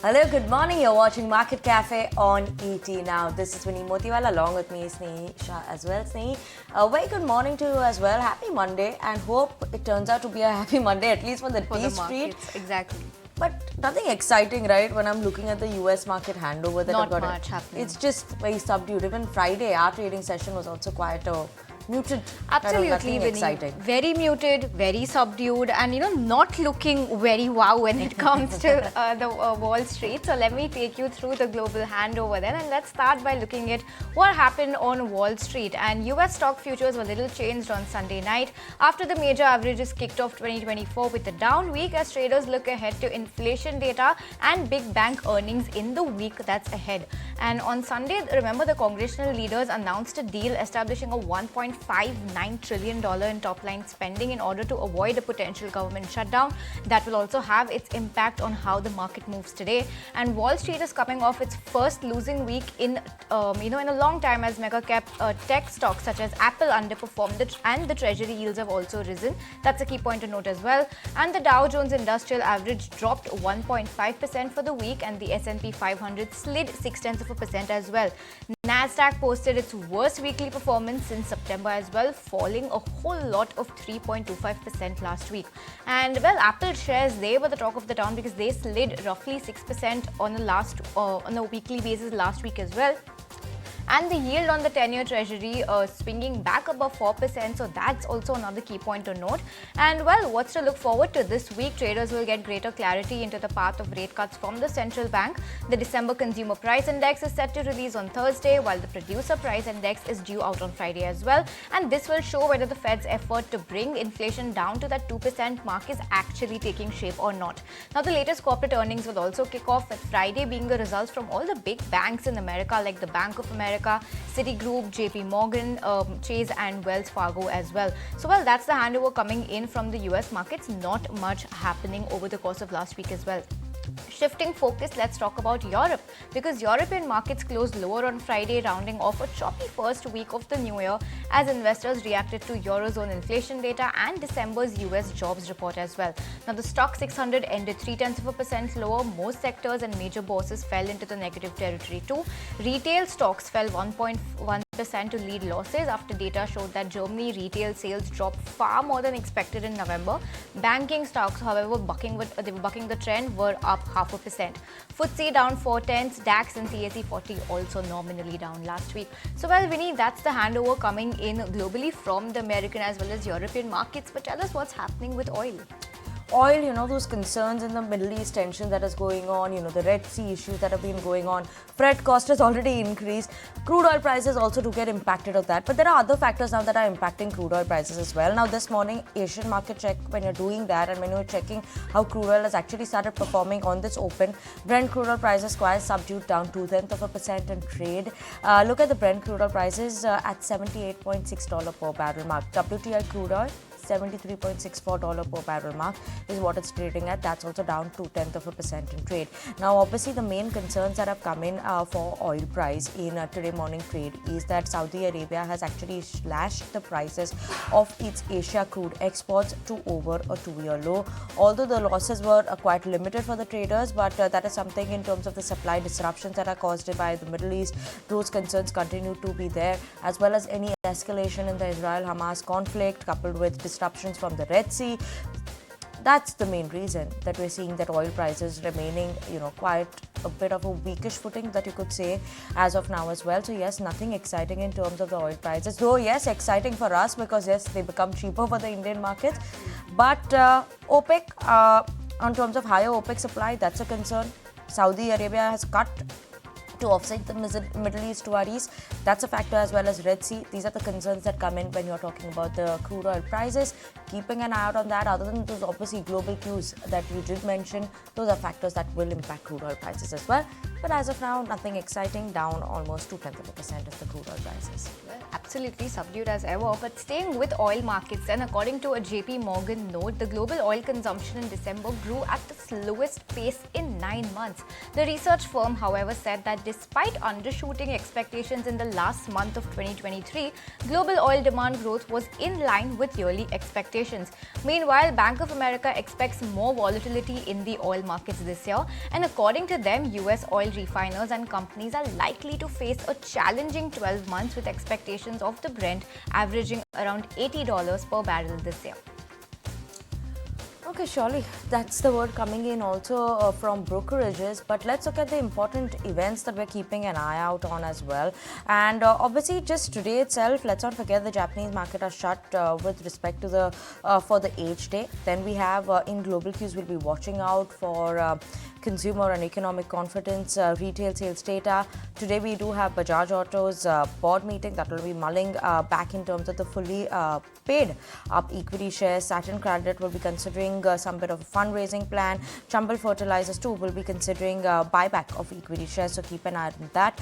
Hello, good morning. You're watching Market Cafe on ET now. This is Vinny Motiwala along with me, Snehi Shah as well. Snehi, a very good morning to you as well. Happy Monday and hope it turns out to be a happy Monday, at least for the T Street. Exactly. But nothing exciting, right? When I'm looking at the US market handover that I've got. Not much happening. It's just very subdued. Even Friday, our trading session was also quite muted. Absolutely, Nothing exciting. Very muted, very subdued, and not looking very wow when it comes to the Wall Street. So let me take you through the global handover then, and let's start by looking at what happened on Wall Street. And US stock futures were little changed on Sunday night after the major averages kicked off 2024 with a down week as traders look ahead to inflation data and big bank earnings in the week that's ahead. And on Sunday, remember the congressional leaders announced a deal establishing a $1.59 trillion in top-line spending in order to avoid a potential government shutdown. That will also have its impact on how the market moves today. And Wall Street is coming off its first losing week in in a long time as mega cap tech stocks such as Apple underperformed and the treasury yields have also risen. That's a key point to note as well. And the Dow Jones Industrial Average dropped 1.5% for the week, and the S&P 500 slid 0.6% as well. Nasdaq posted its worst weekly performance since September as well, falling a whole lot of 3.25% last week. And well, Apple shares, they were the talk of the town because they slid roughly 6% on a weekly basis last week as well. And the yield on the 10-year treasury swinging back above 4%, so that's also another key point to note. And well, what's to look forward to this week? Traders will get greater clarity into the path of rate cuts from the central bank. The December Consumer Price Index is set to release on Thursday, while the Producer Price Index is due out on Friday as well. And this will show whether the Fed's effort to bring inflation down to that 2% mark is actually taking shape or not. Now, the latest corporate earnings will also kick off, with Friday being the results from all the big banks in America like the Bank of America, Citigroup, JP Morgan, Chase and Wells Fargo as well. So well, that's the handover coming in from the US markets. Not much happening over the course of last week as well. Shifting focus, let's talk about Europe, because European markets closed lower on Friday, rounding off a choppy first week of the new year as investors reacted to Eurozone inflation data and December's US jobs report as well. Now, the Stock 600 ended 0.3% lower. Most sectors and major bourses fell into the negative territory too. Retail stocks fell 1.1% to lead losses after data showed that Germany retail sales dropped far more than expected in November. Banking stocks, however, bucking the trend, were up 0.5%. FTSE down 0.4, DAX and CAC 40 also nominally down last week. So well, Vinny, that's the handover coming in globally from the American as well as European markets. But tell us what's happening with oil. Oil, those concerns in the Middle East, tension that is going on, the Red Sea issues that have been going on. Freight cost has already increased. Crude oil prices also do get impacted of that. But there are other factors now that are impacting crude oil prices as well. Now, this morning, Asian market check, when you're doing that and when you're checking how crude oil has actually started performing on this open, Brent crude oil prices quite subdued, down 0.2% in trade. Look at the Brent crude oil prices at $78.6 per barrel mark. WTI crude oil, $73.64 per barrel mark is what it's trading at. That's also down 0.2% in trade. Now, obviously, the main concerns that have come in for oil price in today morning trade is that Saudi Arabia has actually slashed the prices of its Asia crude exports to over a 2-year low. Although the losses were quite limited for the traders, but that is something in terms of the supply disruptions that are caused by the Middle East. Those concerns continue to be there, as well as any escalation in the Israel-Hamas conflict coupled with disruptions from the Red Sea. That's the main reason that we're seeing that oil prices remaining, quite a bit of a weakish footing that you could say as of now as well. So yes, nothing exciting in terms of the oil prices. Though yes, exciting for us because yes, they become cheaper for the Indian markets. But OPEC, on terms of higher OPEC supply, that's a concern. Saudi Arabia has cut to offset the Middle East worries. That's a factor, as well as Red Sea. These are the concerns that come in when you're talking about the crude oil prices. Keeping an eye out on that. Other than those obviously global cues that you did mention, those are factors that will impact crude oil prices as well. But as of now, nothing exciting, down almost 0.2% of the crude oil prices. Well, absolutely subdued as ever. But staying with oil markets, then according to a JP Morgan note, the global oil consumption in December grew at the slowest pace in 9 months. The research firm, however, said that despite undershooting expectations in the last month of 2023, global oil demand growth was in line with yearly expectations. Meanwhile, Bank of America expects more volatility in the oil markets this year, and according to them, US oil refiners and companies are likely to face a challenging 12 months with expectations of the Brent averaging around $80 per barrel this year. Okay, surely that's the word coming in also from brokerages, but let's look at the important events that we're keeping an eye out on as well. And obviously just today itself, let's not forget the Japanese market are shut with respect to the for the H day. Then we have in global cues, we'll be watching out for consumer and economic confidence, retail sales data. Today we do have Bajaj Auto's board meeting that will be mulling back in terms of the fully paid up equity shares. Saturn Credit will be considering some bit of a fundraising plan. Chambal Fertilizers too will be considering buyback of equity shares, so keep an eye on that.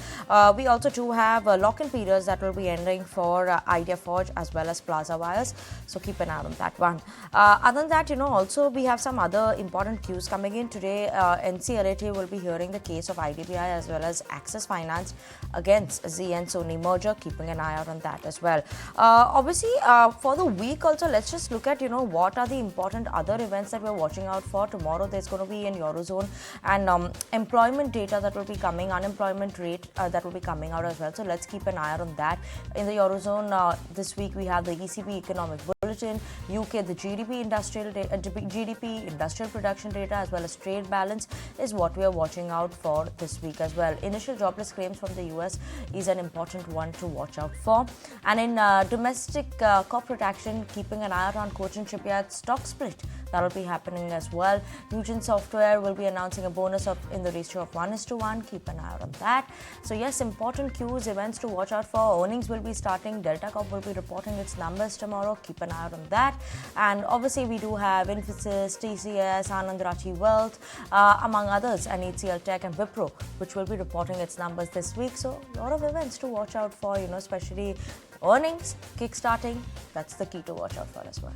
We also do have lock-in periods that will be ending for Idea Forge as well as Plaza Wires, so keep an eye on that one. Other than that, also we have some other important cues coming in today. NCLAT will be hearing the case of IDBI as well as Axis Finance against Z and Sony merger, keeping an eye out on that as well. Obviously, for the week also, let's just look at, what are the important other events that we're watching out for. Tomorrow, there's going to be in Eurozone and employment data that will be coming, unemployment rate that will be coming out as well. So let's keep an eye out on that. In the Eurozone, this week we have the ECB economic bulletin, UK, the GDP industrial production data as well as trade balance is what we are watching out for this week as well. Initial jobless claims from the US is an important one to watch out for. And in domestic corporate action, keeping an eye out on Cochin Shipyard stock split. That will be happening as well. Nugent Software will be announcing a bonus in the ratio of 1:1. Keep an eye out on that. So yes, important cues, events to watch out for. Earnings will be starting. Delta Corp will be reporting its numbers tomorrow. Keep an eye out on that. And obviously we do have Infosys, TCS, Anand Rathi Wealth, among others, and HCL Tech and Wipro, which will be reporting its numbers this week. So a lot of events to watch out for, especially earnings, kickstarting. That's the key to watch out for as well.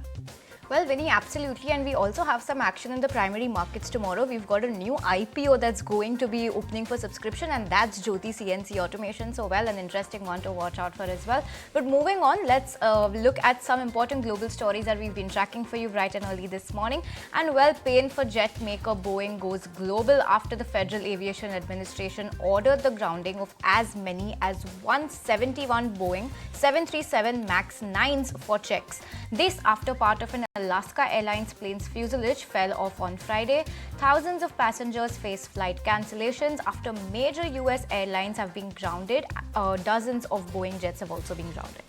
Well, Vinny, absolutely. And we also have some action in the primary markets tomorrow. We've got a new IPO that's going to be opening for subscription, and that's Jyoti CNC Automation. So, well, an interesting one to watch out for as well. But moving on, let's look at some important global stories that we've been tracking for you bright and early this morning. And, well, pain for jet maker Boeing goes global after the Federal Aviation Administration ordered the grounding of as many as 171 Boeing 737 MAX 9s for checks. This after part of an Alaska Airlines plane's fuselage fell off on Friday. Thousands of passengers face flight cancellations after major US airlines have been grounded. Dozens of Boeing jets have also been grounded.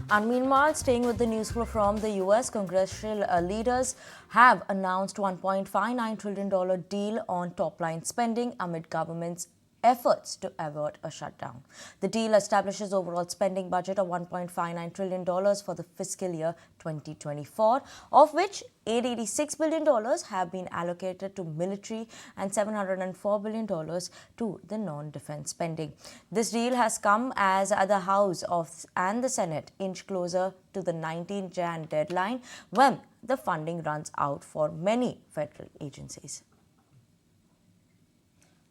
And meanwhile, staying with the news flow from the US, congressional leaders have announced $1.59 trillion deal on top-line spending amid government's efforts to avert a shutdown. The deal establishes overall spending budget of $1.59 trillion for the fiscal year 2024, of which $886 billion have been allocated to military and $704 billion to the non-defense spending. This deal has come as the House and the Senate inch closer to the 19 Jan deadline when the funding runs out for many federal agencies.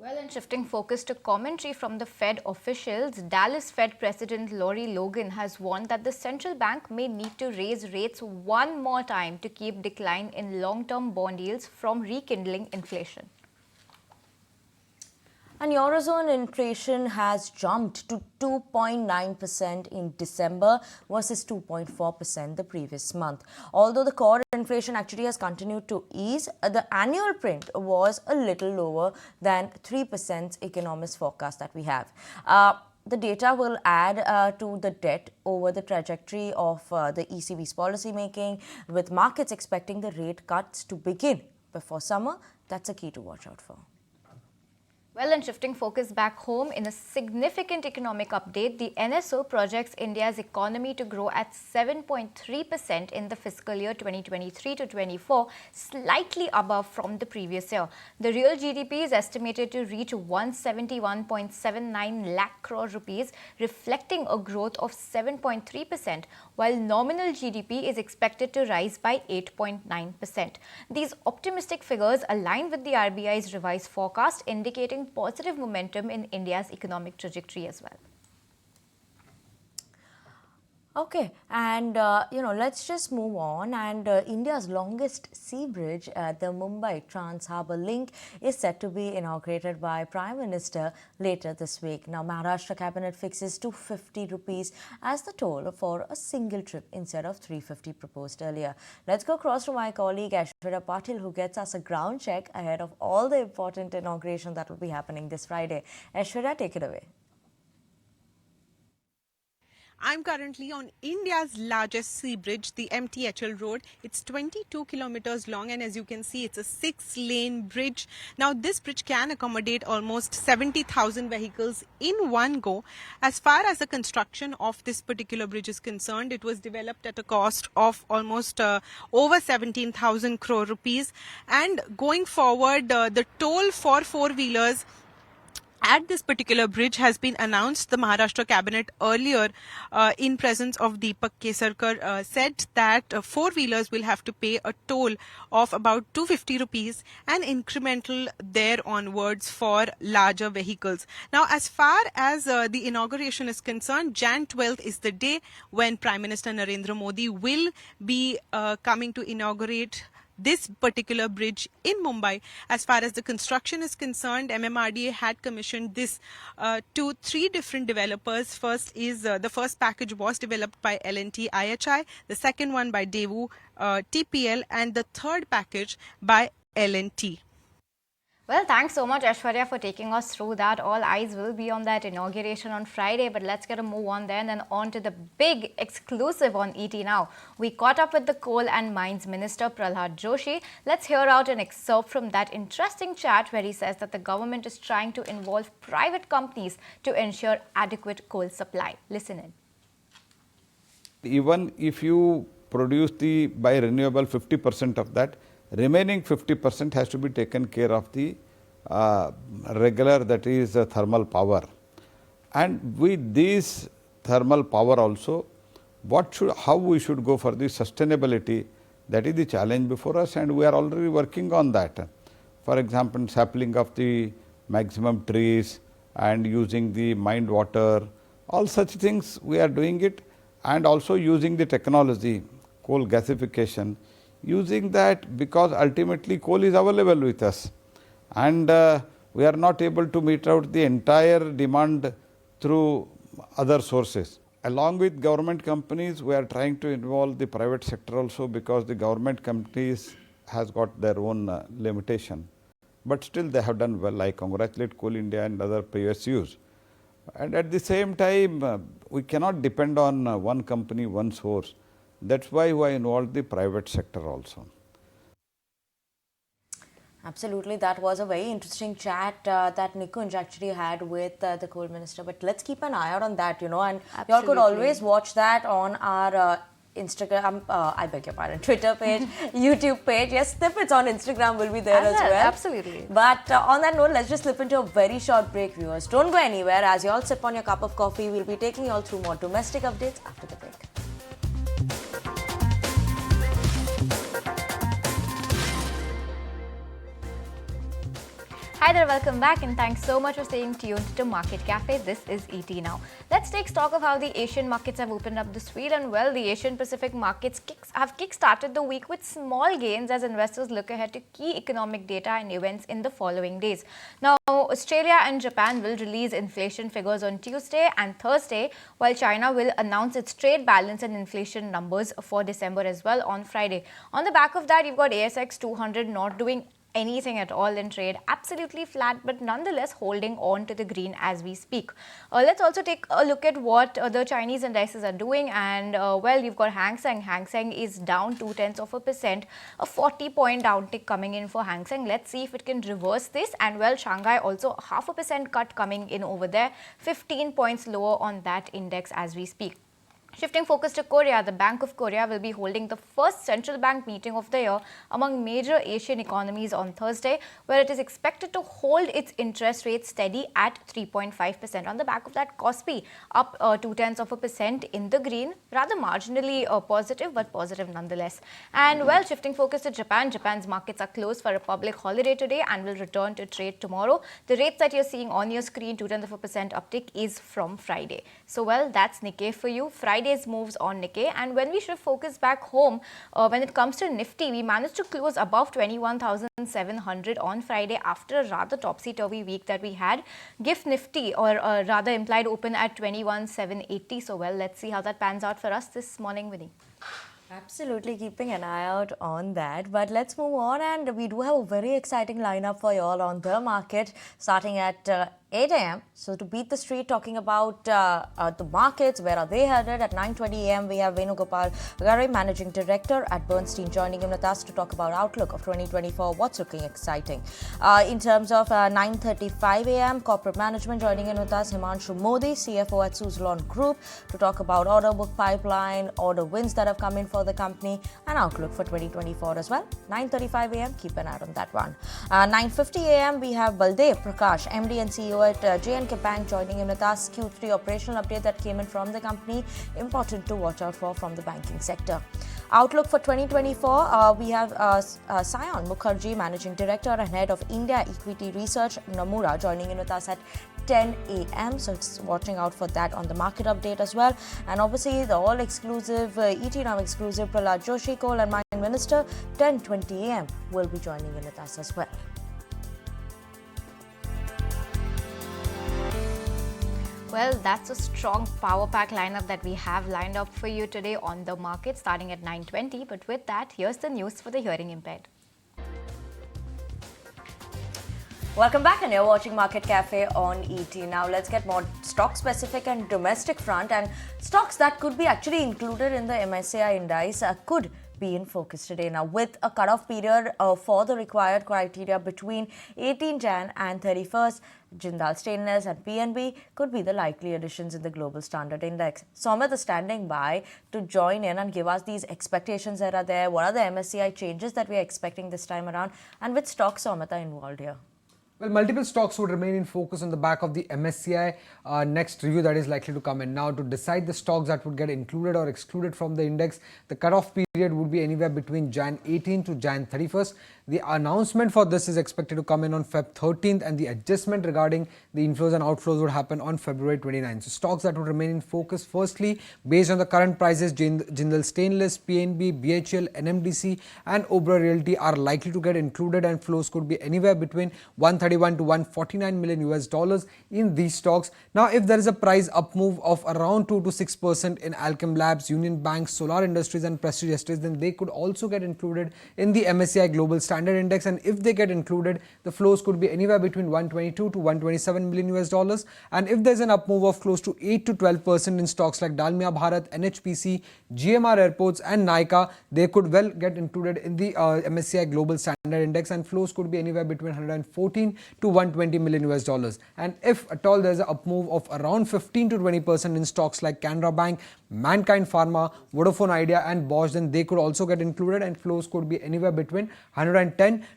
Well, and shifting focus to commentary from the Fed officials, Dallas Fed President Lori Logan has warned that the central bank may need to raise rates one more time to keep decline in long-term bond yields from rekindling inflation. And Eurozone inflation has jumped to 2.9% in December versus 2.4% the previous month. Although the core inflation actually has continued to ease, the annual print was a little lower than 3% economists forecast that we have. The data will add to the debt over the trajectory of the ECB's policy making, with markets expecting the rate cuts to begin before summer. That's a key to watch out for. Well, and shifting focus back home, in a significant economic update, the NSO projects India's economy to grow at 7.3% in the fiscal year 2023 to 24, slightly above from the previous year. The real GDP is estimated to reach 171.79 lakh crore rupees, reflecting a growth of 7.3%, while nominal GDP is expected to rise by 8.9%. These optimistic figures align with the RBI's revised forecast, indicating positive momentum in India's economic trajectory as well. Okay, and let's just move on. And India's longest sea bridge, the Mumbai Trans-Harbour Link, is set to be inaugurated by Prime Minister later this week. Now, Maharashtra Cabinet fixes 250 rupees as the toll for a single trip instead of 350 proposed earlier. Let's go across to my colleague Aishwarya Patil, who gets us a ground check ahead of all the important inauguration that will be happening this Friday. Aishwarya, take it away. I'm currently on India's largest sea bridge, the MTHL road. It's 22 kilometers long, and as you can see, it's a 6-lane bridge. Now, this bridge can accommodate almost 70,000 vehicles in one go. As far as the construction of this particular bridge is concerned, it was developed at a cost of almost over 17,000 crore rupees. And going forward, the toll for four-wheelers at this particular bridge has been announced. The Maharashtra Cabinet earlier, in presence of Deepak Kesarkar, said that four-wheelers will have to pay a toll of about 250 rupees and incremental there onwards for larger vehicles. Now, as far as the inauguration is concerned, Jan 12th is the day when Prime Minister Narendra Modi will be coming to inaugurate this particular bridge in Mumbai. As far as the construction is concerned, MMRDA had commissioned this to 3 different developers. The first package was developed by L&T IHI, the second one by Daewoo TPL, and the third package by L&T. Well, thanks so much, Aishwarya, for taking us through that. All eyes will be on that inauguration on Friday, but let's get a move on then and on to the big exclusive on ET Now. We caught up with the Coal and Mines Minister, Prahlad Joshi. Let's hear out an excerpt from that interesting chat where he says that the government is trying to involve private companies to ensure adequate coal supply. Listen in. Even if you produce by renewable 50% of that, remaining 50% has to be taken care of the regular, that is thermal power. And with this thermal power also, how we should go for the sustainability, that is the challenge before us, and we are already working on that. For example, sapling of the maximum trees and using the mined water, all such things we are doing it, and also using the technology, coal gasification, using that, because ultimately coal is available with us, and we are not able to meet out the entire demand through other sources. Along with government companies, we are trying to involve the private sector also, because the government companies has got their own limitation. But still they have done well. I congratulate Coal India and other PSUs. And at the same time, we cannot depend on one company, one source. That's why we involved the private sector also. Absolutely, that was a very interesting chat that Nikunj actually had with the Coal Minister. But let's keep an eye out on that, and y'all could always watch that on our Instagram, I beg your pardon, Twitter page, YouTube page. Yes, snippets on Instagram will be there as well. Absolutely. But on that note, let's just slip into a very short break, viewers. Don't go anywhere. As you all sip on your cup of coffee, we'll be taking you all through more domestic updates after the break. Hi there, welcome back, and thanks so much for staying tuned to Market Cafe. This is ET Now. Let's take stock of how the Asian markets have opened up this week. And well, the Asian Pacific markets have kick-started the week with small gains as investors look ahead to key economic data and events in the following days. Now, Australia and Japan will release inflation figures on Tuesday and Thursday, while China will announce its trade balance and inflation numbers for December as well on Friday. On the back of that, you've got ASX 200 not doing anything at all in trade, absolutely flat, but nonetheless holding on to the green as we speak. Let's also take a look at what the Chinese indices are doing, and well, you've got Hang Seng. Hang Seng is down 0.2%, a 40-point downtick coming in for Hang Seng. Let's see if it can reverse this. And well, Shanghai also 0.5% cut coming in over there, 15 points lower on that index as we speak. Shifting focus to Korea, the Bank of Korea will be holding the first central bank meeting of the year among major Asian economies on Thursday, where it is expected to hold its interest rate steady at 3.5%. On the back of that, KOSPI up 0.2% in the green, rather marginally positive, but positive nonetheless. And well, shifting focus to Japan, Japan's markets are closed for a public holiday today and will return to trade tomorrow. The rates that you're seeing on your screen, 0.2% uptick, is from Friday. So well, that's Nikkei for you. Friday's moves on Nikkei. And when we should focus back home, when it comes to Nifty, we managed to close above 21,700 on Friday after a rather topsy-turvy week that we had. GIFT Nifty, or rather implied open at 21,780. So well, let's see how that pans out for us this morning, Vinny. Absolutely, keeping an eye out on that. But let's move on, and we do have a very exciting lineup for you all on the market, starting at 8 a.m. So to beat the street, talking about the markets, where are they headed? At 9:20 a.m. we have Venugopal Garre, Managing Director at Bernstein, joining in with us to talk about outlook of 2024. What's looking exciting? In terms of 9:35 a.m. corporate management, joining in with us Himanshu Modi, CFO at Suzlon Group, to talk about order book pipeline, order wins that have come in for the company, and outlook for 2024 as well. 9:35 a.m. keep an eye on that one. 9:50 a.m. we have Baldev Prakash, MD and CEO at J&K Bank, joining in with us. Q3 operational update that came in from the company, important to watch out for from the banking sector. Outlook for 2024, we have Sayan Mukherjee, Managing Director and Head of India Equity Research, Nomura, joining in with us at 10 a.m. So it's watching out for that on the market update as well. And obviously the all exclusive, ET Now exclusive, Prahlad Joshi, Coal and Mine Minister, 10:20 a.m. will be joining in with us as well. Well, that's a strong power pack lineup that we have lined up for you today on the market, starting at 9:20. But with that, here's the news for the hearing impaired. Welcome back, and you're watching Market Cafe on ET. Now let's get more stock specific and domestic front, and stocks that could be actually included in the MSCI index could be in focus today. Now, with a cutoff period for the required criteria between 18 Jan and 31st, Jindal Stainless and PNB could be the likely additions in the global standard index. Soumit is standing by to join in and give us these expectations that are there. What are the MSCI changes that we are expecting this time around, and which stocks, Soumit, are involved here? Well, multiple stocks would remain in focus on the back of the MSCI next review that is likely to come in. Now, to decide the stocks that would get included or excluded from the index, the cutoff period would be anywhere between Jan 18 to Jan 31st. The announcement for this is expected to come in on Feb 13th, and the adjustment regarding the inflows and outflows would happen on February 29th. So stocks that would remain in focus, firstly, based on the current prices, Jindal Stainless, PNB, BHL, NMDC and Oberoi Realty are likely to get included, and flows could be anywhere between 131 to 149 million US dollars in these stocks. Now, if there is a price up move of around 2 to 6% in Alchem Labs, Union Bank, Solar Industries and Prestige Estates, then they could also get included in the MSCI Global Standard Index, and if they get included, the flows could be anywhere between 122 to 127 million US dollars. And if there's an up move of close to 8 to 12% in stocks like Dalmia Bharat, NHPC, GMR Airports and Nykaa, they could well get included in the MSCI Global Standard Index, and flows could be anywhere between 114 to 120 million US dollars. And if at all there's an up move of around 15 to 20% in stocks like Canara Bank, Mankind Pharma, Vodafone Idea and Bosch, then they could also get included, and flows could be anywhere between 110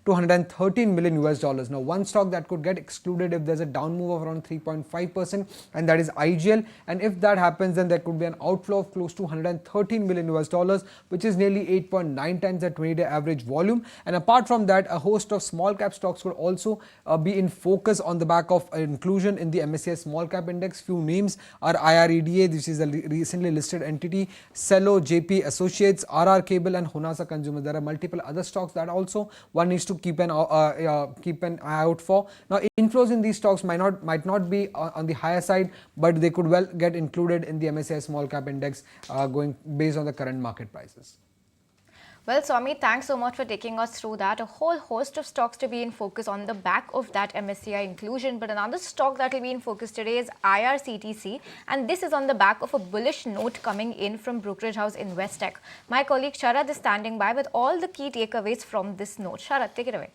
to 113 million US dollars. Now, one stock that could get excluded if there's a down move of around 3.5%, and that is IGL, and if that happens, then there could be an outflow of close to 113 million US dollars, which is nearly 8.9 times the 20-day average volume. And apart from that, a host of small cap stocks could also be in focus on the back of inclusion in the MSCI small cap index. Few names are IREDA, this is a recently listed entity, Cello, JP Associates, RR Cable and Honasa Consumer. There are multiple other stocks that also one needs to keep an eye out for. Now, inflows in these stocks might not be on the higher side, but they could well get included in the MSCI small cap index going based on the current market prices. Well, Swami, thanks so much for taking us through that. A whole host of stocks to be in focus on the back of that MSCI inclusion. But another stock that will be in focus today is IRCTC. And this is on the back of a bullish note coming in from brokerage house Investec. My colleague Sharad is standing by with all the key takeaways from this note. Sharad, take it away.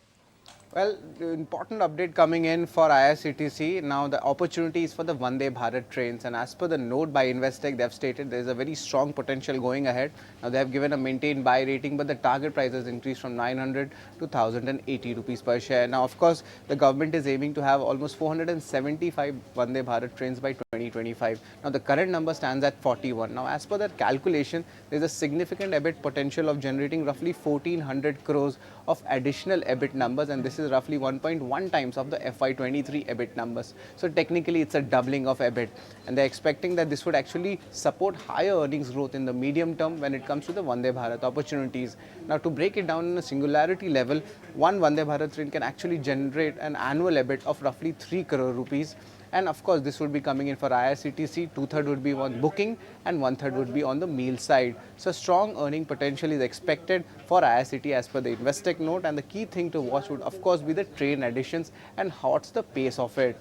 Well, the important update coming in for IRCTC. Now, the opportunity is for the Vande Bharat trains, and as per the note by Investec, they have stated there is a very strong potential going ahead. Now, they have given a maintained buy rating, but the target price has increased from 900 to 1080 rupees per share. Now, of course, the government is aiming to have almost 475 Vande Bharat trains by 2025. Now, the current number stands at 41. Now, as per that calculation, there is a significant EBIT potential of generating roughly 1400 crores of additional EBIT numbers, and this is roughly 1.1 times of the FY23 EBIT numbers. So technically it's a doubling of EBIT, and they're expecting that this would actually support higher earnings growth in the medium term when it comes to the Vande Bharat opportunities. Now, to break it down in a singularity level, one Vande Bharat train can actually generate an annual EBIT of roughly 3 crore rupees. And of course, this would be coming in for IRCTC. 2/3 would be on booking and 1/3 would be on the meal side. So strong earning potential is expected for IRCT as per the Investec note. And the key thing to watch would of course be the train additions and what's the pace of it.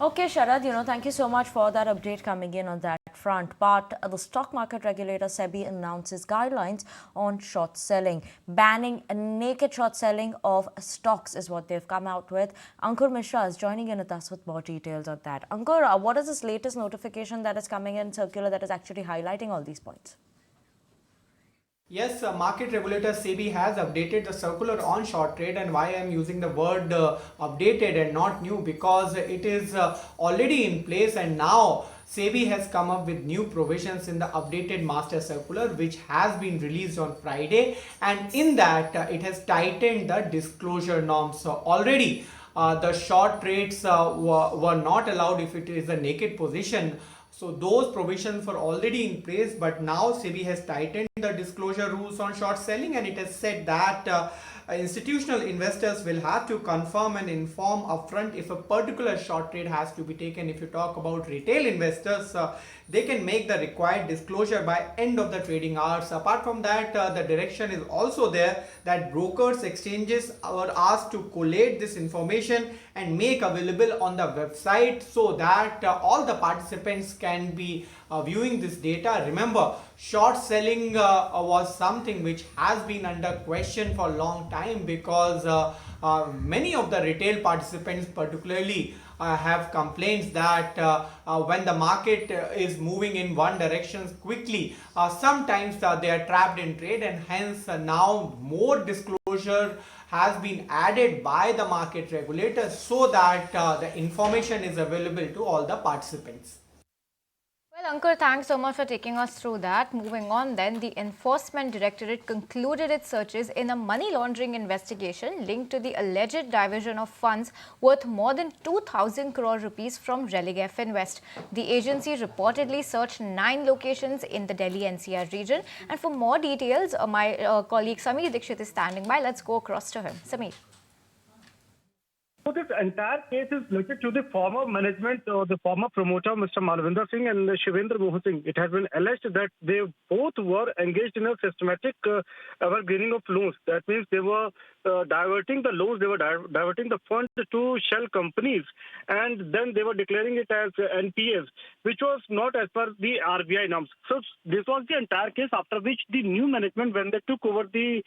Okay, Sharad, thank you so much for that update coming in on that front. But the stock market regulator SEBI announces guidelines on short selling. Banning naked short selling of stocks is what they've come out with. Ankur Mishra is joining in with us with more details on that. Ankur, what is this latest notification that is coming in circular that is actually highlighting all these points? Yes, market regulator Sebi has updated the circular on short trade, and why I am using the word updated and not new, because it is already in place, and now Sebi has come up with new provisions in the updated master circular which has been released on Friday, and in that it has tightened the disclosure norms. So already the short trades were not allowed if it is a naked position. So those provisions were already in place, but now SEBI has tightened the disclosure rules on short selling, and it has said that institutional investors will have to confirm and inform upfront if a particular short trade has to be taken. If you talk about retail investors, they can make the required disclosure by end of the trading hours. Apart from that, the direction is also there that brokers, exchanges are asked to collate this information and make available on the website so that all the participants can be viewing this data. Remember, short selling was something which has been under question for a long time, because many of the retail participants particularly have complaints that when the market is moving in one direction quickly, sometimes they are trapped in trade, and hence now more disclosure has been added by the market regulator so that the information is available to all the participants. Well, Ankur, thanks so much for taking us through that. Moving on then, the Enforcement Directorate concluded its searches in a money laundering investigation linked to the alleged diversion of funds worth more than 2,000 crore rupees from Religef Invest. The agency reportedly searched 9 locations in the Delhi NCR region. And for more details, my colleague Sameer Dikshit is standing by. Let's go across to him. Sameer. So this entire case is related to the former management or the former promoter, Mr. Malvinder Singh and Shivendra Mohan Singh. It has been alleged that they both were engaged in a systematic evergreening of loans. That means they were diverting the loans, they were diverting the funds to shell companies, and then they were declaring it as NPAs, which was not as per the RBI norms. So this was the entire case, after which the new management, when they took over the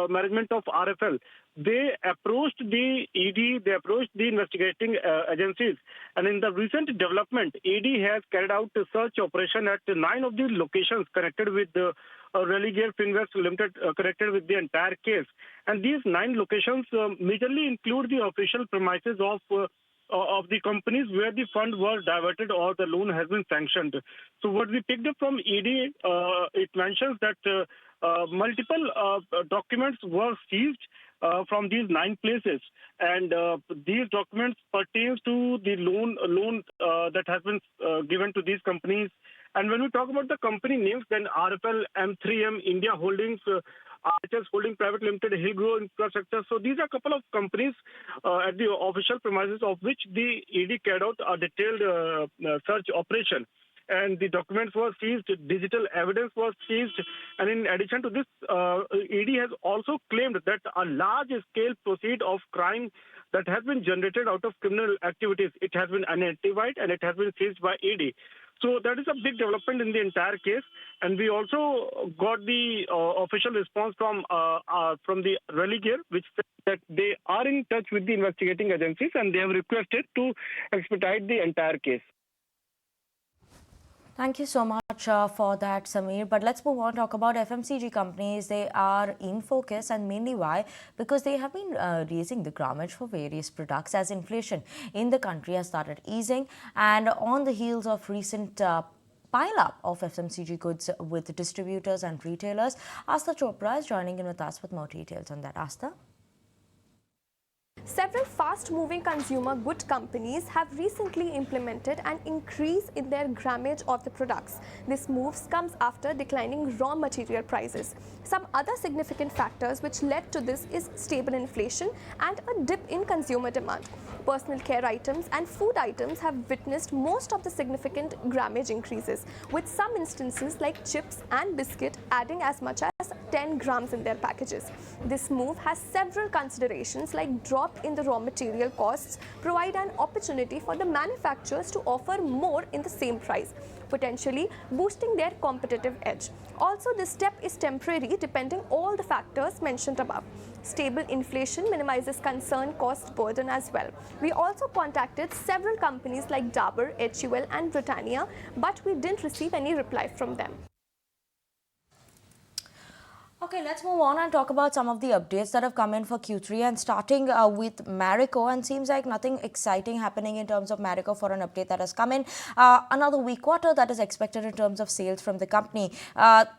management of RFL, they approached the ED, they approached the investigating agencies. And in the recent development, ED has carried out a search operation at 9 of the locations connected with the Religef Invest Limited, connected with the entire case. And these 9 locations majorly include the official premises of the companies where the fund was diverted or the loan has been sanctioned. So what we picked up from ED, it mentions that multiple documents were seized from these 9 places, and these documents pertain to the loan that has been given to these companies. And when we talk about the company names, then RFL, M3M, India Holdings, RHS Holding Private Limited, Hillgrow Infrastructure. So these are a couple of companies at the official premises of which the ED carried out a detailed search operation. And the documents were seized, digital evidence was seized, and in addition to this, ED has also claimed that a large-scale proceed of crime that has been generated out of criminal activities, it has been identified and it has been seized by ED. So that is a big development in the entire case. And we also got the official response from the Religare, which said that they are in touch with the investigating agencies and they have requested to expedite the entire case. Thank you so much for that, Samir. But let's move on, talk about FMCG companies. They are in focus, and mainly why? Because they have been raising the grammage for various products as inflation in the country has started easing, and on the heels of recent pile up of FMCG goods with distributors and retailers. Asta Chopra is joining in with us with more details on that. Asta? Several fast-moving consumer good companies have recently implemented an increase in their grammage of the products. This move comes after declining raw material prices. Some other significant factors which led to this is stable inflation and a dip in consumer demand. Personal care items and food items have witnessed most of the significant grammage increases, with some instances like chips and biscuit adding as much as 10 grams in their packages. This move has several considerations like drop in the raw material costs, provide an opportunity for the manufacturers to offer more in the same price, potentially boosting their competitive edge. Also, this step is temporary depending all the factors mentioned above. Stable inflation minimizes concern cost burden as well. We also contacted several companies like Dabur, HUL and Britannia, but we didn't receive any reply from them. Okay, let's move on and talk about some of the updates that have come in for Q3, and starting with Marico, and seems like nothing exciting happening in terms of Marico for an update that has come in. Another weak quarter that is expected in terms of sales from the company.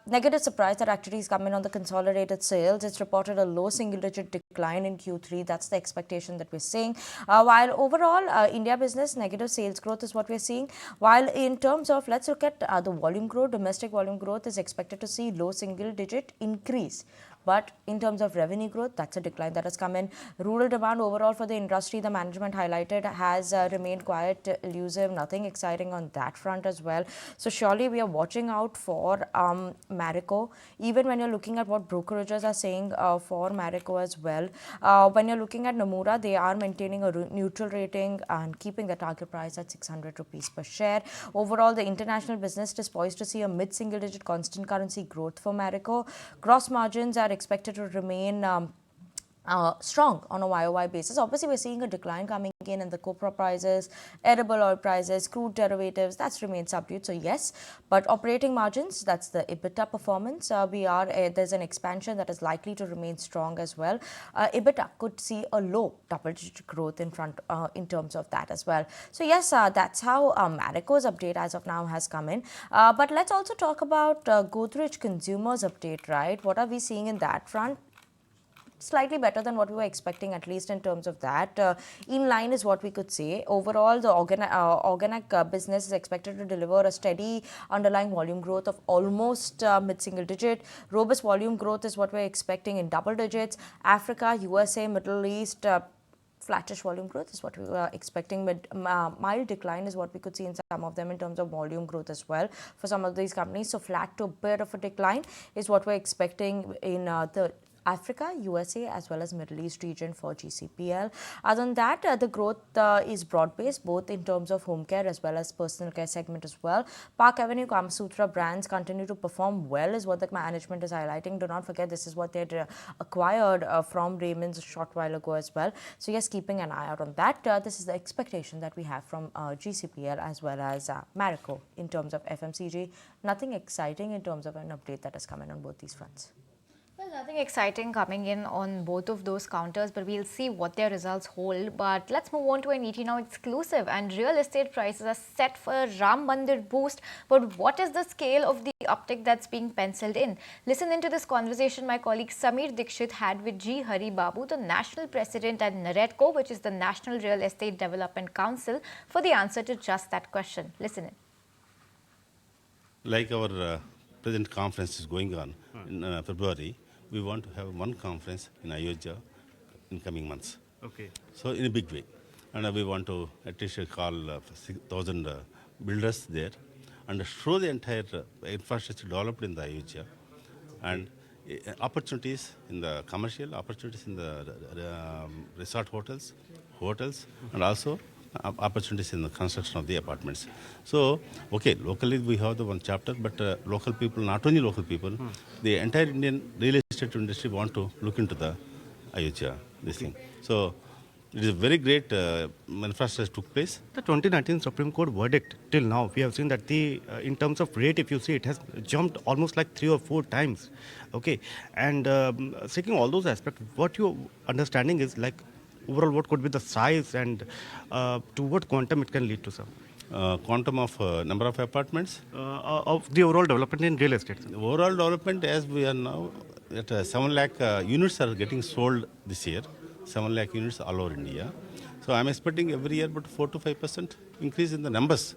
Negative surprise that actually is coming on the consolidated sales. It's reported a low single-digit decline in Q3. That's the expectation that we're seeing. While overall, India business, negative sales growth is what we're seeing. While in terms of, let's look at the volume growth, domestic volume growth is expected to see low single-digit increase. But in terms of revenue growth, that's a decline that has come in. Rural demand overall for the industry, the management highlighted, has remained quite elusive. Nothing exciting on that front as well. So surely we are watching out for Marico. Even when you're looking at what brokerages are saying for Marico as well. When you're looking at Nomura, they are maintaining a neutral rating and keeping the target price at 600 rupees per share. Overall, the international business is poised to see a mid-single digit constant currency growth for Marico. Gross margins are expected to remain strong on a YOY basis. Obviously, we're seeing a decline coming in the copra prices, edible oil prices, crude derivatives, that's remained subdued. So yes, but operating margins, that's the EBITDA performance. There's an expansion that is likely to remain strong as well. EBITDA could see a low double-digit growth in terms of that as well. So yes, that's how Marico's update as of now has come in. But let's also talk about Godrej Consumers update, right? What are we seeing in that front? Slightly better than what we were expecting, at least in terms of that. In line is what we could say. Overall, the organic business is expected to deliver a steady underlying volume growth of almost mid-single digit. Robust volume growth is what we're expecting in double digits. Africa, USA, Middle East, flattish volume growth is what we were expecting. Mild decline is what we could see in some of them in terms of volume growth as well for some of these companies. So flat to a bit of a decline is what we're expecting in the Africa, USA as well as Middle East region for GCPL. Other than that, the growth is broad-based both in terms of home care as well as personal care segment as well. Park Avenue, Kama Sutra brands continue to perform well is what the management is highlighting. Do not forget this is what they had acquired from Raymond's a short while ago as well. So yes, keeping an eye out on that. This is the expectation that we have from GCPL as well as Marico in terms of FMCG. Nothing exciting in terms of an update that has come in on both these fronts. Well, nothing exciting coming in on both of those counters, but we'll see what their results hold. But let's move on to an ET Now exclusive, and real estate prices are set for a Ram Mandir boost. But what is the scale of the uptick that's being penciled in? Listen into this conversation my colleague Samir Dikshit had with G. Hari Babu, the National President at NAREDCO, which is the National Real Estate Development Council, for the answer to just that question. Listen in. Like our present conference is going on in February, we want to have one conference in Ayodhya in coming months. Okay. So in a big way. And we want to at least call 6,000 builders there and show the entire infrastructure developed in the Ayodhya and opportunities in the commercial, opportunities in the resort hotels, and also opportunities in the construction of the apartments. So, okay, locally we have the one chapter, but local people, not only local people, the entire Indian real estate industry want to look into the Ayodhya, this thing. So, it is a very great infrastructure took place. The 2019 Supreme Court verdict till now, we have seen that the in terms of rate, if you see, it has jumped almost like 3 or 4 times. Okay, and seeking all those aspects, what your understanding is like overall, what could be the size and to what quantum it can lead to, sir? Quantum of number of apartments. Of the overall development in real estate. Sir. The overall development, as we are now at 7 lakh units are getting sold this year. 7 lakh units all over India. So I'm expecting every year about 4 to 5% increase in the numbers.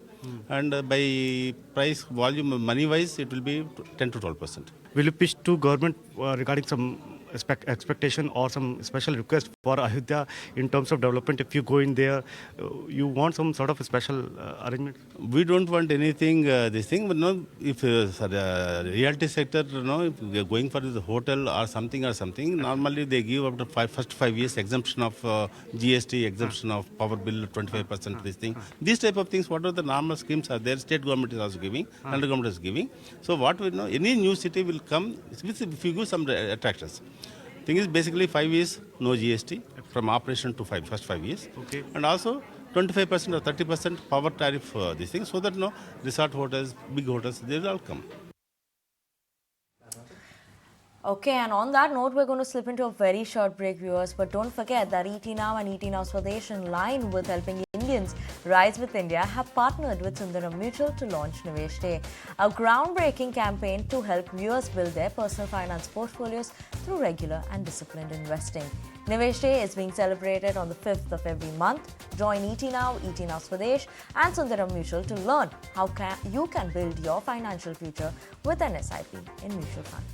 And by price, volume, money wise, it will be 10 to 12%. Will you pitch to government regarding some expectation or some special request for Ayodhya in terms of development? If you go in there, you want some sort of a special arrangement? We don't want anything, this thing, but no, if realty sector, if we are going for the hotel or something, normally they give up to first 5 years exemption of GST, exemption of power bill, 25%, this thing. These type of things, what are the normal schemes are there, state government is also giving, central government is giving. So what we know, any new city will come if you give some attractions. Thing is basically 5 years, no GST from operation to first 5 years. Okay. And also 25% or 30% power tariff, these things, so that resort hotels, big hotels, they will all come. Okay, and on that note, we're going to slip into a very short break, viewers. But don't forget that ET Now and ET Now Swadesh, in line with helping Indians rise with India, have partnered with Sundaram Mutual to launch Nivesh Day, a groundbreaking campaign to help viewers build their personal finance portfolios through regular and disciplined investing. Nivesh Day is being celebrated on the 5th of every month. Join ET Now Swadesh and Sundaram Mutual to learn how you can build your financial future with an SIP in mutual funds.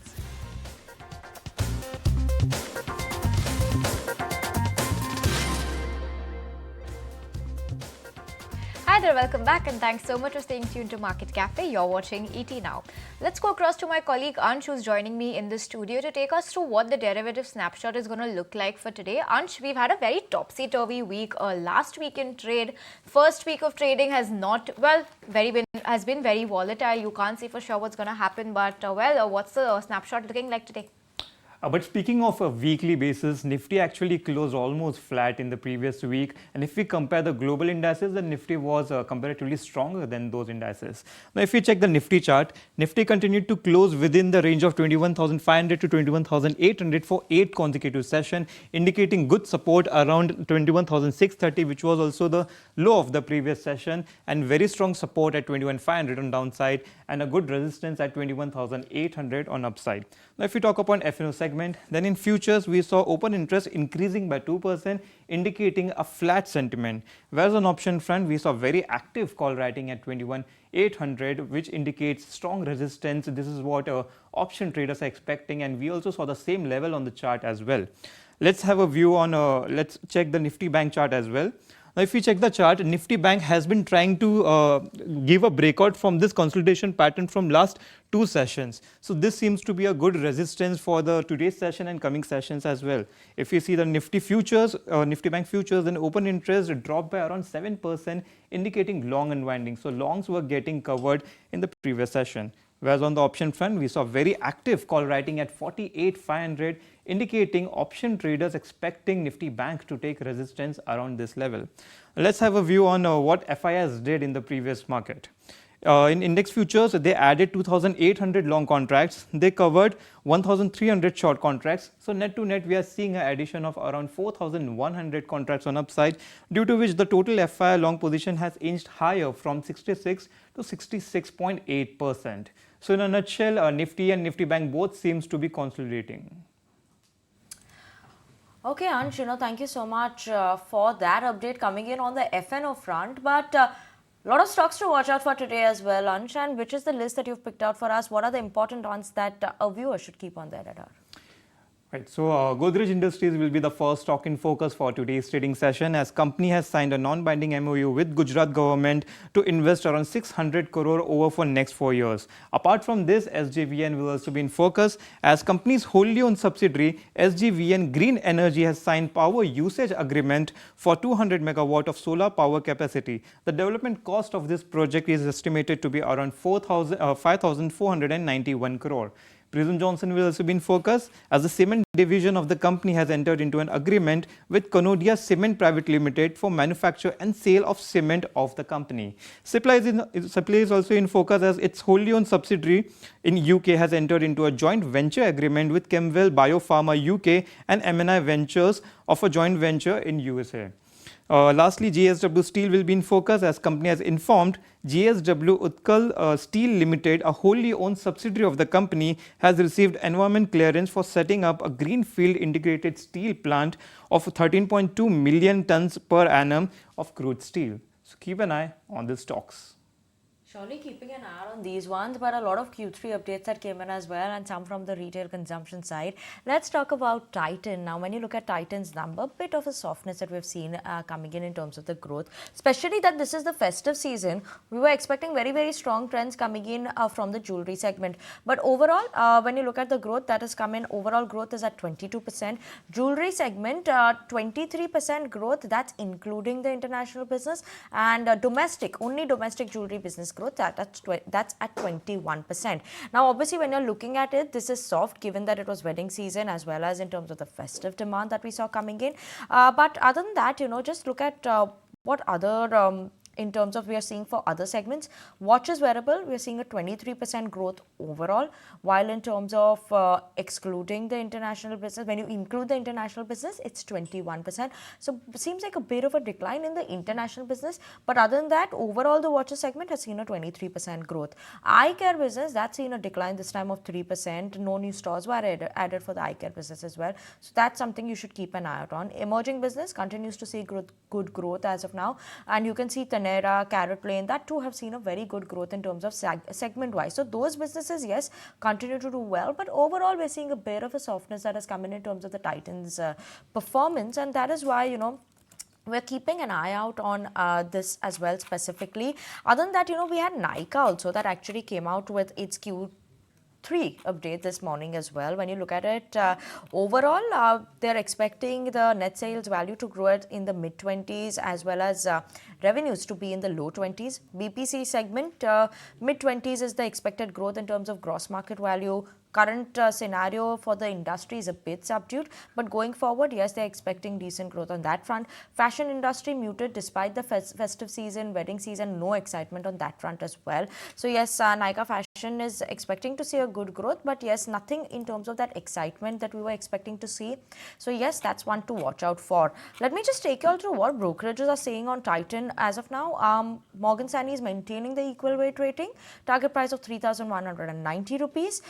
Hi there, welcome back and thanks so much for staying tuned to Market Cafe. You're watching ET Now. Let's go across to my colleague Ansh, who's joining me in the studio to take us through what the derivative snapshot is going to look like for today. Ansh, we've had a very topsy-turvy week. Last week in trade, first week of trading has been very volatile. You can't say for sure what's going to happen, but what's the snapshot looking like today? But speaking of a weekly basis, Nifty actually closed almost flat in the previous week. And if we compare the global indices, the Nifty was comparatively stronger than those indices. Now, if we check the Nifty chart, Nifty continued to close within the range of 21,500 to 21,800 for 8 consecutive sessions, indicating good support around 21,630, which was also the low of the previous session, and very strong support at 21,500 on downside, and a good resistance at 21,800 on upside. Now, if we talk upon F&O segment, then in futures, we saw open interest increasing by 2%, indicating a flat sentiment. Whereas on option front, we saw very active call writing at 21,800, which indicates strong resistance. This is what option traders are expecting, and we also saw the same level on the chart as well. Let's have a view on, let's check the Nifty Bank chart as well. Now, if we check the chart, Nifty Bank has been trying to give a breakout from this consolidation pattern from last 2 sessions. So this seems to be a good resistance for the today's session and coming sessions as well. If you see the Nifty futures, Nifty Bank futures, then open interest dropped by around 7%, indicating long unwinding. So longs were getting covered in the previous session. Whereas on the option front, we saw very active call writing at 48,500, indicating option traders expecting Nifty Bank to take resistance around this level. Let's have a view on what FIS did in the previous market. In index futures, they added 2,800 long contracts. They covered 1,300 short contracts. So net to net, we are seeing an addition of around 4,100 contracts on upside, due to which the total FI long position has inched higher from 66 to 66.8%. So in a nutshell, Nifty and Nifty Bank both seems to be consolidating. Okay, Ansh, thank you so much for that update coming in on the F&O front. But a lot of stocks to watch out for today as well, Ansh. And which is the list that you've picked out for us? What are the important ones that a viewer should keep on their radar? Right, so Godrej Industries will be the first stock in focus for today's trading session, as company has signed a non-binding MOU with Gujarat government to invest around 600 crore over for next 4 years. Apart from this, SJVN will also be in focus, as company's wholly owned subsidiary SJVN Green Energy has signed power usage agreement for 200 megawatt of solar power capacity. The development cost of this project is estimated to be around 5,491 crore. Prism Johnson will also be in focus, as the cement division of the company has entered into an agreement with Conodia Cement Private Limited for manufacture and sale of cement of the company. Supply is also in focus, as its wholly owned subsidiary in UK has entered into a joint venture agreement with Chemwell Biopharma UK and M&I Ventures of a joint venture in USA. Lastly, JSW Steel will be in focus, as company has informed JSW Utkal Steel Limited, a wholly owned subsidiary of the company, has received environment clearance for setting up a greenfield integrated steel plant of 13.2 million tons per annum of crude steel. So keep an eye on these stocks. Surely keeping an eye on these ones, but a lot of Q3 updates that came in as well, and some from the retail consumption side. Let's talk about Titan. Now, when you look at Titan's number, bit of a softness that we've seen coming in terms of the growth, especially that this is the festive season. We were expecting very, very strong trends coming in from the jewelry segment. But overall, when you look at the growth that has come in, overall growth is at 22%. Jewelry segment, 23% growth, that's including the international business, and only domestic jewelry business growth. That's at 21%. Now, obviously, when you're looking at it, this is soft, given that it was wedding season, as well as in terms of the festive demand that we saw coming in. But other than that, just look at what other in terms of we are seeing for other segments. Watches wearable, we are seeing a 23% growth overall, while in terms of excluding the international business, when you include the international business, it's 21%. So it seems like a bit of a decline in the international business, but other than that, overall the watches segment has seen a 23% growth. Eye care business, that's seen a decline this time of 3%. No new stores were added for the eye care business as well. So that's something you should keep an eye out on. Emerging business continues to see good growth as of now, and you can see Tanera, CaratLane, that too have seen a very good growth in terms of segment wise. So those businesses, yes, continue to do well, but overall we're seeing a bit of a softness that has come in terms of the Titan's performance, and that is why we're keeping an eye out on this as well specifically. Other than that, we had Nykaa also that actually came out with its Q3 update this morning as well. When you look at it, overall, they're expecting the net sales value to grow in the mid-20s, as well as revenues to be in the low 20s. BPC segment, mid-20s is the expected growth in terms of gross market value. Current scenario for the industry is a bit subdued, but going forward, yes, they're expecting decent growth on that front. Fashion industry muted despite the festive season, wedding season, no excitement on that front as well. So yes, Nykaa Fashion is expecting to see a good growth, but yes, nothing in terms of that excitement that we were expecting to see. So yes, that's one to watch out for. Let me just take you all through what brokerages are saying on Titan as of now. Morgan Stanley is maintaining the equal weight rating, target price of 3,190 rupees.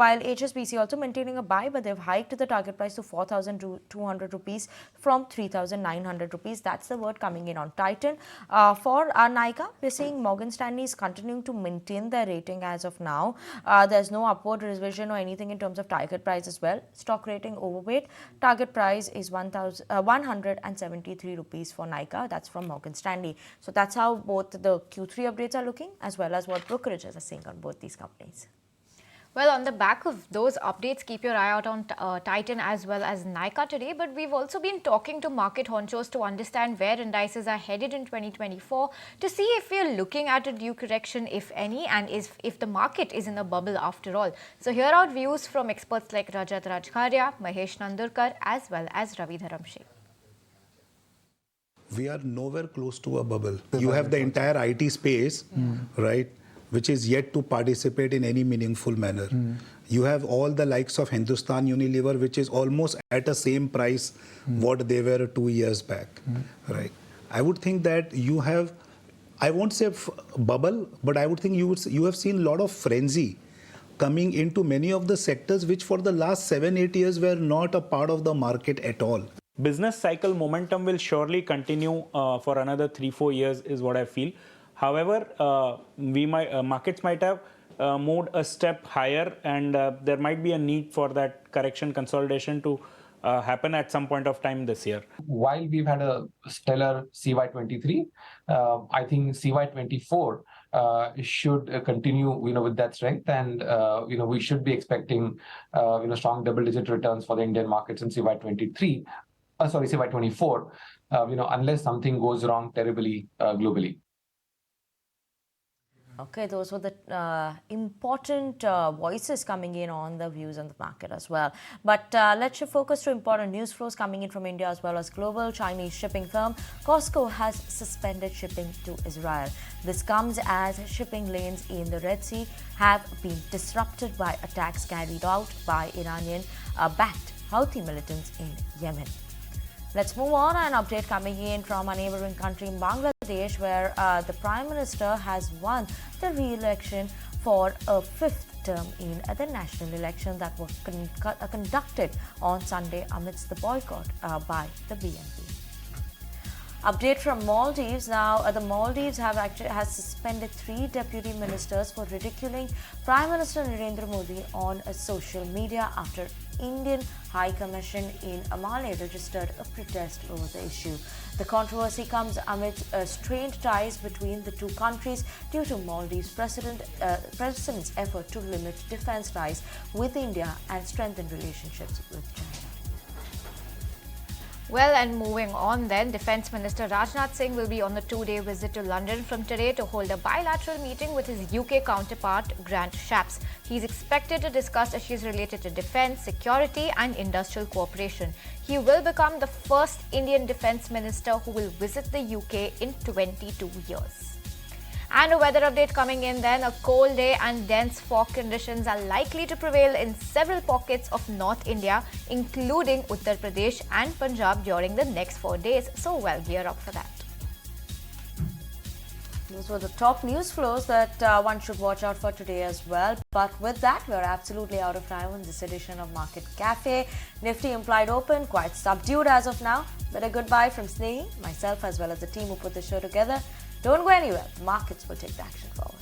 While HSBC also maintaining a buy, but they've hiked the target price to 4,200 rupees from 3,900 rupees. That's the word coming in on Titan. For Nykaa, we're seeing Morgan Stanley is continuing to maintain their rating as of now. There's no upward revision or anything in terms of target price as well. Stock rating overweight. Target price is 173 rupees for Nykaa. That's from Morgan Stanley. So that's how both the Q3 updates are looking, as well as what brokerages are saying on both these companies. Well, on the back of those updates, keep your eye out on Titan as well as Nykaa today. But we've also been talking to market honchos to understand where indices are headed in 2024, to see if we're looking at a due correction, if any, and if the market is in a bubble after all. So here are views from experts like Rajat Rajkharia, Mahesh Nandurkar, as well as Ravi Dharamshi. We are nowhere close to a bubble. You have the entire IT space, right, which is yet to participate in any meaningful manner. You have all the likes of Hindustan Unilever, which is almost at the same price what they were 2 years back, right? I would think that you have, I won't say bubble, but I would think you have seen a lot of frenzy coming into many of the sectors which for the last 7-8 years were not a part of the market at all. Business cycle momentum will surely continue for another 3-4 years is what I feel. However, markets might have moved a step higher, and there might be a need for that correction consolidation to happen at some point of time this year. While we've had a stellar CY23, I think CY24 should continue, with that strength, and we should be expecting, strong double-digit returns for the Indian markets in CY24, unless something goes wrong terribly globally. Okay, those were the important voices coming in on the views on the market as well. But let's shift focus to important news flows coming in from India as well as global. Chinese shipping firm COSCO has suspended shipping to Israel. This comes as shipping lanes in the Red Sea have been disrupted by attacks carried out by Iranian-backed Houthi militants in Yemen. Let's move on. An update coming in from a neighboring country in Bangladesh, where the Prime Minister has won the re-election for a fifth term in the national election that was conducted on Sunday amidst the boycott by the BNP. Update from Maldives. Now, the Maldives has suspended 3 deputy ministers for ridiculing Prime Minister Narendra Modi on social media after Indian High Commission in Amale registered a protest over the issue. The controversy comes amid strained ties between the two countries due to Maldives' president's effort to limit defense ties with India and strengthen relationships with China. Well, and moving on then, Defence Minister Rajnath Singh will be on a 2-day visit to London from today to hold a bilateral meeting with his UK counterpart, Grant Shapps. He's expected to discuss issues related to defence, security and industrial cooperation. He will become the first Indian Defence Minister who will visit the UK in 22 years. And a weather update coming in then. A cold day and dense fog conditions are likely to prevail in several pockets of North India, including Uttar Pradesh and Punjab during the next 4 days. So well, gear up for that. Those were the top news flows that one should watch out for today as well. But with that, we're absolutely out of time on this edition of Market Cafe. Nifty implied open, quite subdued as of now. But a goodbye from Snehi, myself as well as the team who put the show together. Don't go anywhere. Markets will take the action forward.